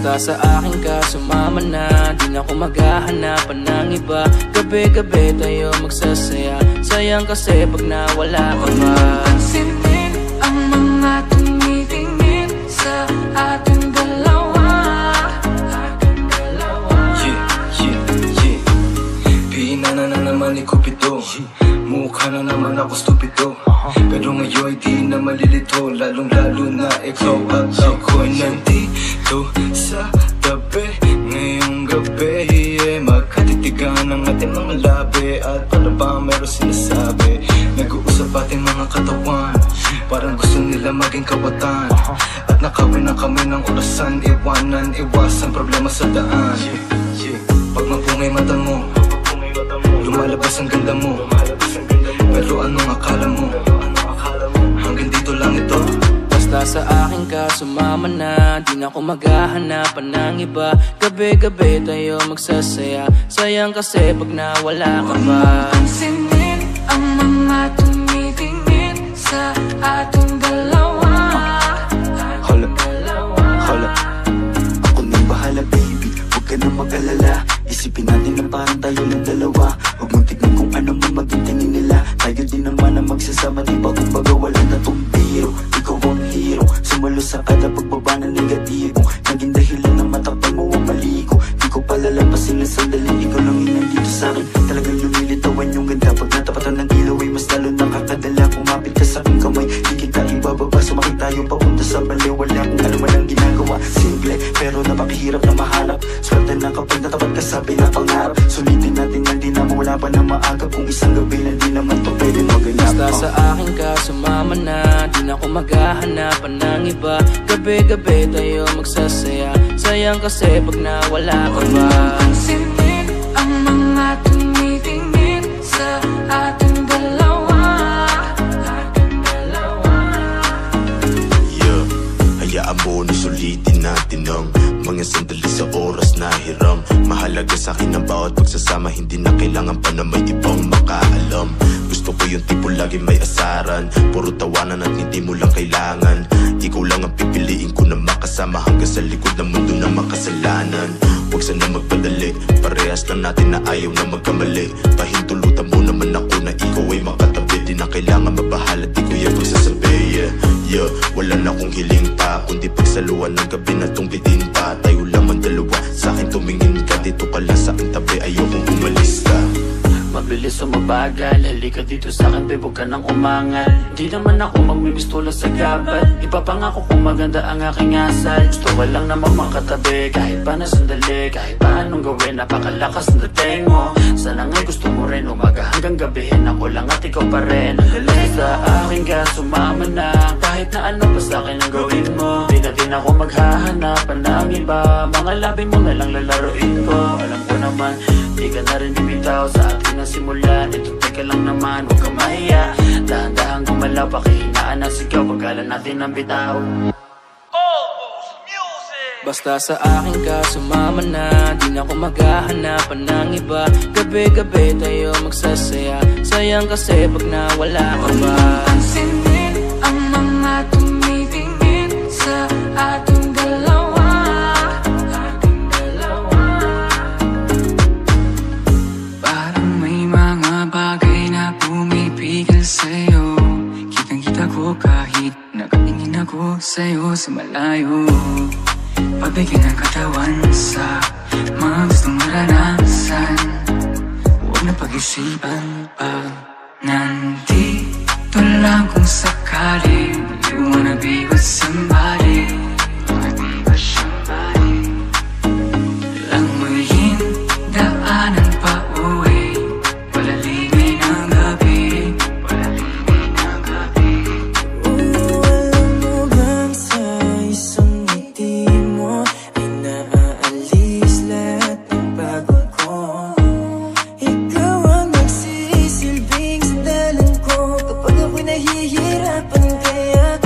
Basta sa akin ka sumama na, di na ako maghahanapan ng iba. Gabi-gabi tayo magsasaya, sayang kasi pag nawala ka ba. Pansinin ang mga tumitingin sa ating dalawa. Pinana na naman ni Cupido, mukha na naman ako stupido. Pero ngayon di na malilito, lalong-lalo na ikaw at ako'y nandito sa tabi. Ngayong gabi, magkatitigan ang ating mga labi. At para ba meron sinasabi, nag-uusap ating mga katawan, parang gusto nila maging kawatan. At nakawin na kami ng orasan, iwanan, iwasan problema sa daan. Pag mapungay mata mo, lumalabas ang ganda mo. Pero anong akala mo? Hanggang dito lang ito. Basta sa akin ka sumama na, di na ako maghahanapan ng iba. Gabi-gabi tayo magsasaya, sayang kasi pag nawala ka ba. Pansinin ang mga tumitingin sa ating dalawa. Hala, ako nang bahala baby, huwag ka nang mag-alala. Isipin natin na parang tayo lang dalawa. Huwag mong tignan kung ano man maging tingin nila. Tayo din naman ang magsasama, di ba? Kumbaga wala na tong biro. Ikaw ang hero, sumalo sa kada pagbaba ng negatibo. Naging dahilan ng matakpan mo ang maligo. Di ko palalampasin na sandali, ikaw lang yung nandito sa'kin. Talagang lumilitawan yung ganda. Pag natapatan ng ilaw ay mas lalo nakakadala. Kumapit ka sa'king kamay, di kita ibababa. Sumakit tayo papunta sa baliw. Wala kung ano man ang ginagawa. Simple, pero napakahirap na mahanap. Swerte na kapag natapat ka sa pinapangarap. Sulitin natin na di na mawala pa na maaga. Kung isang gabi na di naman to pwede maganap. Basta sa akin ka sumama na, di na ako maghahanapan ng iba. Gabi-gabi tayo magsasaya, sayang kasi pag nawala ka ba. Pansinin ang mga tumitingin sa ating dalawa. Yeah, hayaan mo na sulitin natin ang mga sandali sa oras na hiram. Mahalaga sa akin ang bawat pagsasama, hindi na kailangan pa na may ibang makaalam. Gusto ko yung tipo lagi may asaran, puro tawanan at hindi mo lang kailangan. Ikaw lang ang pipiliin ko na makasama hanggang sa likod ng mundo na makasalanan. Huwag sana magpadali, parehas lang natin na ayaw na magkamali. Pahintulutan mo naman ako na ikaw ay makatabi. Di na kailangan mabahala, di ko yan pagsasabi. Yeah, wala na akong hiling pa, kundi pagsaluan ng gabi na tong bitin pa. Tayo lamang dalawa, sa akin tumingin ka, dito ka lang sa aking tabi, ayokong umalis ka. Mabilis o mabagal, halika dito sa'kin, babe, huwag ka nang umangal. Di naman ako magmimistula sa gabal, ipapangako kung maganda ang aking asal. Gusto ko lang naman makatabi, kahit pa na sandali. Kahit pa anong gawin, napakalakas ng dating mo. Sana nga'y gusto mo rin, umaga hanggang gabihin. Ako lang at ikaw pa rin. Sa akin ka sumama na, kahit na ano pa sa'kin ang gawin mo. Di na din ako maghahanapan ng iba, mga labi mo na lang lalaroin ko. Alam ko naman, di ka na rin bibitaw sa atin na simulan. Ito teka lang naman, huwag kang mahiya. Dahan-dahan gumalaw, pakihinaan ang sigaw, pagkala natin ang bitaw. Basta sa akin ka sumama na, di na ako maghahanapan ng iba. Gabi-gabi tayo magsasaya, sayang kasi pag nawala ka ba. Pansinin ang mga tumitingin sa ating dalawa. Parang may mga bagay na pumipigil sa'yo. Kitang-kita ko kahit nakatingin ako sa'yo sa malayo. Pabigyan ng katawan sa mga gustong maranasan. Huwag na pag-isipan pag nandito lang kung sakali. You wanna be with somebody, wanna be with somebody. Languyin daanan pa uwi, palalimay ng gabi, palalimay ng gabi. Alam mo bang sa isang ngiti mo ay naaalis lahat ng pagod ko. Ikaw ang nagsisilbing sandalan ko kapag ako'y nahihirapan, kaya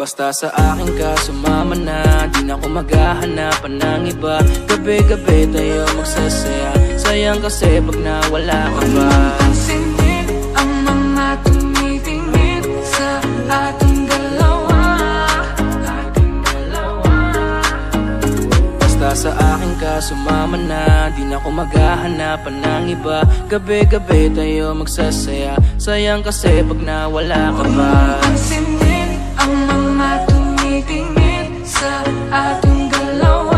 Basta sa akin ka sumama na, di na ako maghahanap ng iba. Gabi-gabi tayo magsasaya, sayang kasi pag nawala ka ba. Pansinin ang mga tumitingin sa ating dalawa. Basta sa akin ka sumama na, di na ako maghahanap ng iba. Gabi-gabi tayo magsasaya, sayang kasi pag nawala ka ba. Pansinin ang mga tumitingin sa ating dalawa.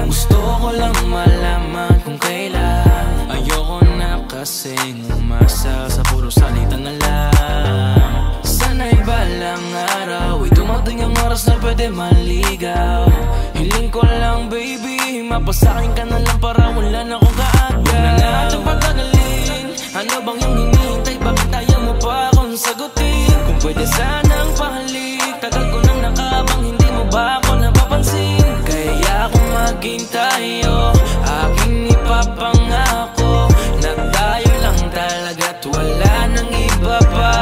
Gusto ko lang malaman kung kailan. Ayoko na kasing umasa sa puro salita na lang. Sana'y balang araw ay dumating ang oras na pwede maligaw. Hiling ko lang baby, mapasakin ka na lang para wala na akong kaagad. Huwag na natin pagkagalin, ano bang yung hinihintay? Bakit ayaw mo pa akong sagutin? Kung pwede sanang pahalik, tagal ko nang nakabang, hindi mo ba ako napapansin? Kaya kung maging tayo, aking ipapangako na tayo lang talaga't wala nang iba pa.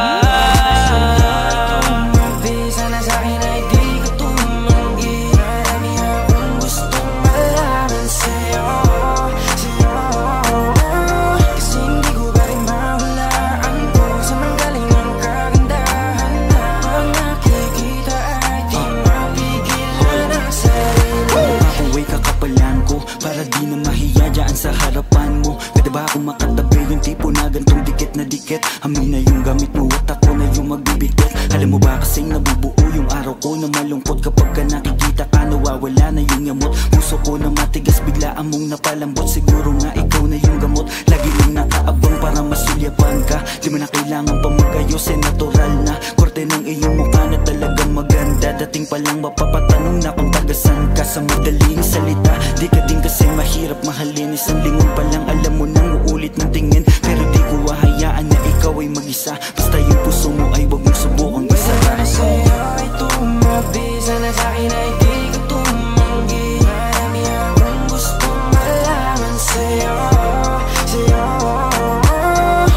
Sana sa'kin ay di ko tumanggi. Marami akong gustong malaman sa'yo, kasi hindi ko pa rin mahulaan kung saan manggaling ang kagandahan na pag nakikita ay di mapigilan ang sarili. Makuway kakapalan ko para di na mahiya dyan sa harapan mo. Pwede ba akong makatabi yung tipo na gantong dikit na dikit? Amin na yung gamit mo at ako na yung magbibitit. Alam mo ba kasing nabubuo yung araw ko na malungkot kapag ka nakikita ka, nawawala na yung yamot. Puso ko na matigas biglaan mong napalambot. Siguro nga ikaw na yung gamot, lagi lang nakaabang para masulyapan ka. Di mo na kailangan pa mag-ayos, natural na korte ng iyong mukha na talagang maganda. Dating pa lang mapapatanong na kung tagasan ka. Sa madaling salita, di ka din kasi mahirap mahalin. Isang lingon pa lang alam mo nang uulit ng tingin. Pero di ko hahayaan na ikaw ay mag-isa. Basta yung puso mo ay wag mong subukang isa. Para sa'yo ay tumabi, sana sa'kin ay di ko tumanggi. Marami akong gustong malaman sa'yo,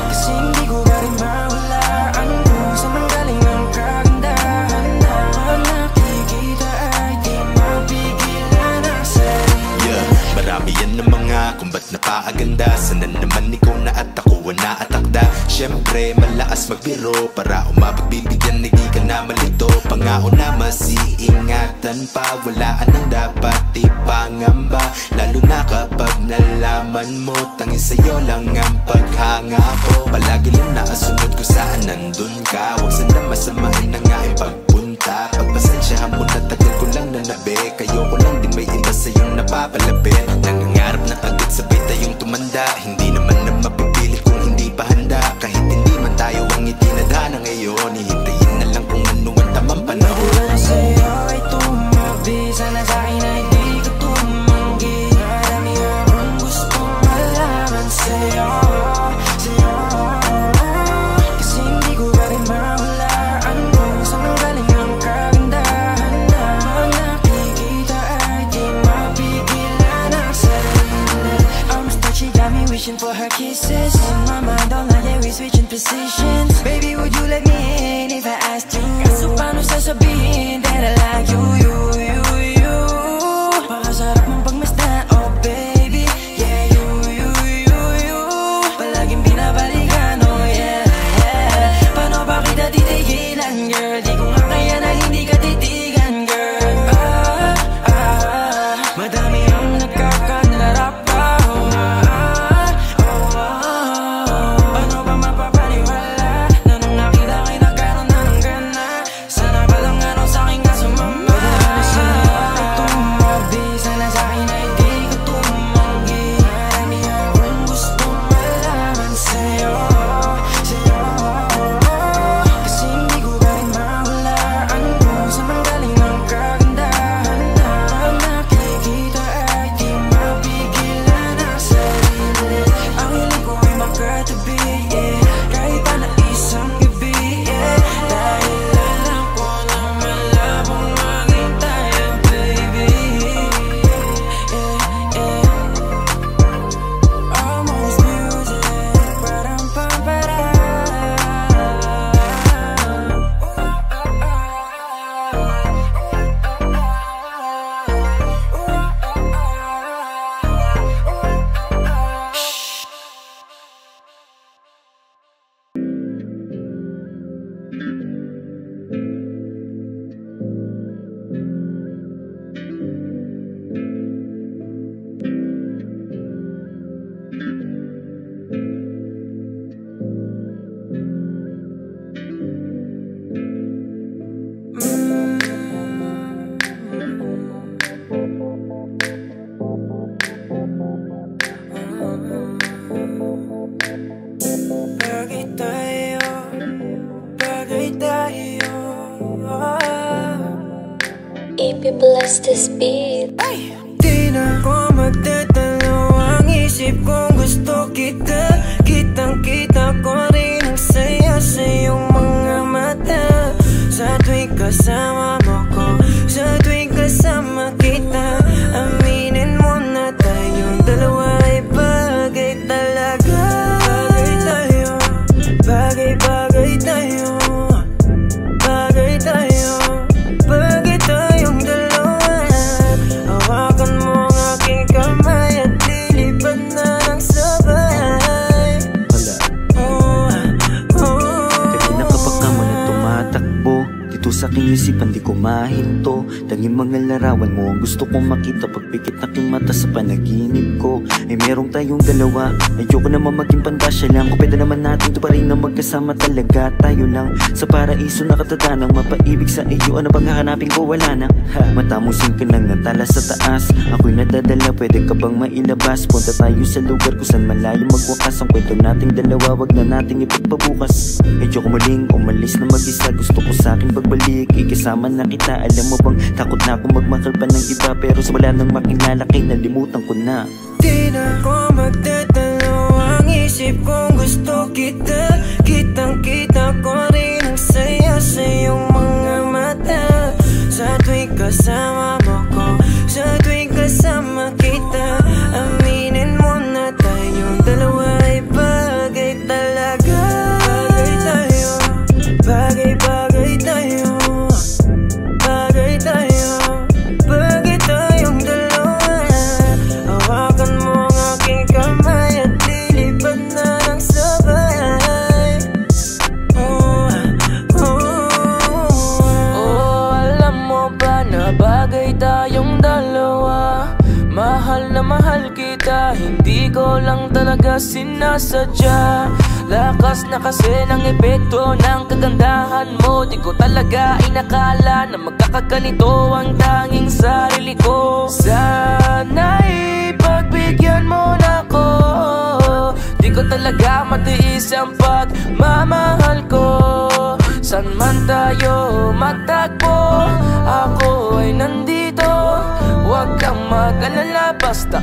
kasi hindi ko pa rin mahulaan kung saan manggaling ang kagandahan na pag nakikita ay di mapigilan ang sarili. Marami yan na mga kung ba't napaaganda. Sana naman ikaw na at ako na atakda. Siyempre malakas magbiro para umabot bibigyan, hindi ka na malito. Pangako na masiingatan pa, walaan ang dapat ipangamba. Lalo na kapag nalaman mo tangin sa'yo lang ang paghanga ko. Palagi lang nakasunod ko saan nandun ka. Huwag sana masamain ang aking pagpunta. Pagpasensyahan mo na tagal ko lang nanabik. Ayoko lang din may iba sa'yong napapalapit. Nangangarap na agad sabay tayong tumanda. Hindi naman na mapipilit kung hindi pa handa. Kahit hindi man tayo ang itinadhana ngayon, hihintayin na lang kung ano ang tamang panahon. Para sa'yo ay tumabi, sana sa'kin ay di ko tumanggi. Marami akong gustong malaman sa'yo, kasi hindi ko pa rin mahulaan kung saan manggaling ang kagandahan na pag nakikita ay di mapigilan ang sarili. Arms that she got me wishing for her kisses. In my mind all night yeah we switching positions. Baby would you let me in if I asked you? Kaso paano sasabihin that I like you? Pakasarap mong pagmasdan, oh baby. Yeah, you palaging binabalikan, oh yeah. Paano ba kita titigilan, girl? Di ko nga kaya na hindi ka titigan, girl. baby, bless this beat. Di na ko magdadalo ang isip kong gusto kita. Kitang-kita ko rin ang saya sa iyong mga mata. Sa tuwing kasama mo ko, sa tuwing kasama kita, aminin mo na tayong dalawa ay bagay talaga. Bagay tayo, bagay-bagay tayo, bagay tayo, bagay tayong dalawa. Hawakan mo ang aking kamay at lilipad na ng sabay. Kanina ka pa ka mo na tumatakbo dito sa aking isipan, di ko mahinto. Tanging mga larawan mo ang gusto kong makita. Pagpikit na aking mata sa panaginip ko ay merong tayong dalawa. Ayoko naman maging pandasya lang. Kung pwede naman natin ito pa rin na magkasama talaga. Tayo lang sa paraiso nakatatanang mapaibig sa iyo. Ano bang hahanapin ko? Wala na. Matamusin ka ng natala sa taas. Ako'y nadadala, pwede ka bang mailabas? Punta tayo sa lugar kung saan malayo magwakas. Ang kwento nating dalawa, wag na nating ipagpabukas. Ayoko muling umalis na mag-isa. Gusto ko sa akin pagbalik, ikasama na kita. Alam mo bang takot na akong magmahal pa ng iba, pero sa wala nang makilala kay nalimutan ko na. Di na ko magdadalo ang isip kong gusto kita. Kitang-kita ko rin ang saya sa iyong mga mata. Sa tuwing kasama mo ko, sa tuwing kasama kita, aminin mo na tayong dalawa ay bagay talaga. Bagay tayo, bagay-bagay tayo, bagay tayo, bagay tayong dalawa. Hawakan mo ang aking kamay at lilipad na ng sabay. Alam mo ba na bagay tayong dalawa? Mahal na mahal kita, hindi ko lang talaga sinasadya. Lakas na kasi ng epekto ng kagandahan mo. Di ko talaga inakala na magkakaganito ang tanging sarili ko. Sana'y pagbigyan mo na ko. Di ko talaga matiis ang pagmamahal ko. San man tayo matagpo, ako ay nandito. Huwag kang mag-alala basta